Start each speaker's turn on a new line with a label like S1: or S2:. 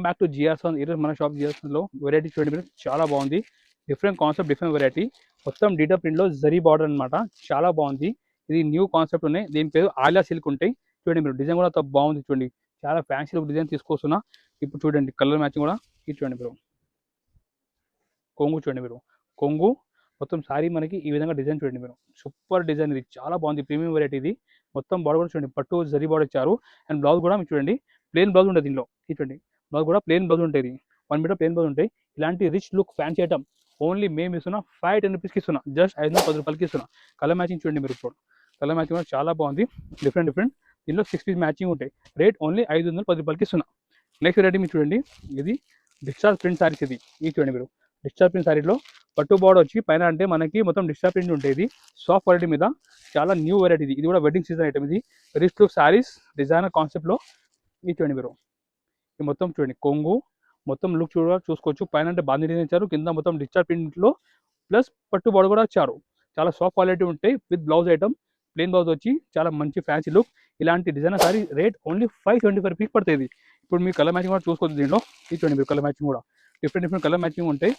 S1: Back to జియాసన్. ఈరోజు మన shop జియాసన్లో variety చూడండి మీరు, చాలా బాగుంది. Different concept, different variety. మొత్తం డీటా ప్రింట్లో జరీ బార్డర్ అనమాట, చాలా బాగుంది. ఇది న్యూ కాన్సెప్ట్ ఉన్నాయి. దీని పేరు ఆలియా సిల్క్ ఉంటాయి. చూడండి మీరు, డిజైన్ కూడా అంత బాగుంది. చూడండి చాలా ఫ్యాన్సీ లుక్ డిజైన్ తీసుకొస్తున్నా. ఇప్పుడు చూడండి కలర్ మ్యాచింగ్ కూడా. ఇది చూడండి మీరు, కొంగు చూడండి మీరు, కొంగు మొత్తం శారీ మనకి ఈ విధంగా డిజైన్ చూడండి మీరు, సూపర్ డిజైన్. ఇది చాలా బాగుంది, ప్రీమియం వెరైటీ ఇది. మొత్తం బార్డర్ కూడా చూడండి, పట్టు జరీ బార్డర్ ఇచ్చారు. అండ్ బ్లౌజ్ కూడా మీకు చూడండి ప్లేన్ బ్లౌజ్ ఉంటుంది దీనిలో. ఇది చూడండి, బ్లౌజ్ కూడా ప్లేన్ బ్లౌజ్ ఉంటుంది, 1 మీటర్ ప్లేన్ బ్లౌజ్ ఉంటాయి. ఇలాంటి rich look fancy item only మేము ఇస్తున్నా 510 రూపీస్కి ఇస్తున్నా, జస్ట్ 510 రూపాయలకి ఇస్తున్నా. కలర్ మ్యాచింగ్ చూడండి మీరు, ఇప్పుడు కలర్ మ్యాచింగ్ కూడా చాలా బాగుంది, డిఫరెంట్. దీనిలో 6 పీస్ మ్యాచింగ్ ఉంటాయి. రేట్ ఓన్లీ 510 రూపాయలకి ఇస్తున్నా. నెక్స్ట్ వెరైటీ మీరు చూడండి, ఇది డిశ్చార్జ్ ప్రింట్ సారీస్. ఇది చూడండి మీరు, డిశ్చార్జ్ ప్రింట్ సారీలో పట్టు బార్డర్ వచ్చి పైన అంటే మనకి మొత్తం డిశ్చార్జ్ ప్రింట్ ఉంటుంది. సాఫ్ట్ క్వాలిటీ మీద చాలా న్యూ వెరైటీ ఇది కూడా వెడ్డింగ్ సీజన్ ఐటమ్. ఇది రిచ్ లుక్ సారీస్ డిజైనర్ కాన్సెప్ట్లో. ఇది చూడండి మీరు, ఇది మొత్తం చూడండి కొంగు మొత్తం లుక్ చూసుకోవచ్చు. పైన అంటే బాంధీ డిజైన్ ఇచ్చారు, కింద మొత్తం డిశ్చార్జ్ ప్రింట్లో ప్లస్ పట్టు బార్డర్ కూడా ఇచ్చారు. చాలా సాఫ్ట్ క్వాలిటీ ఉంటాయి with blouse item. Plain blouse వచ్చి చాలా మంచి ఫ్యాన్సీ లుక్. ఇలాంటి designer sorry rate only 525 rupees పడుతుంది. ఇప్పుడు మీ కలర్ మ్యాచింగ్ కూడా చూసుకోవచ్చు దీంట్లో. ఇది చూడండి మీరు, కలర్ మ్యాచింగ్ కూడా డిఫరెంట్ కలర్ మ్యాచింగ్ ఉంటాయి.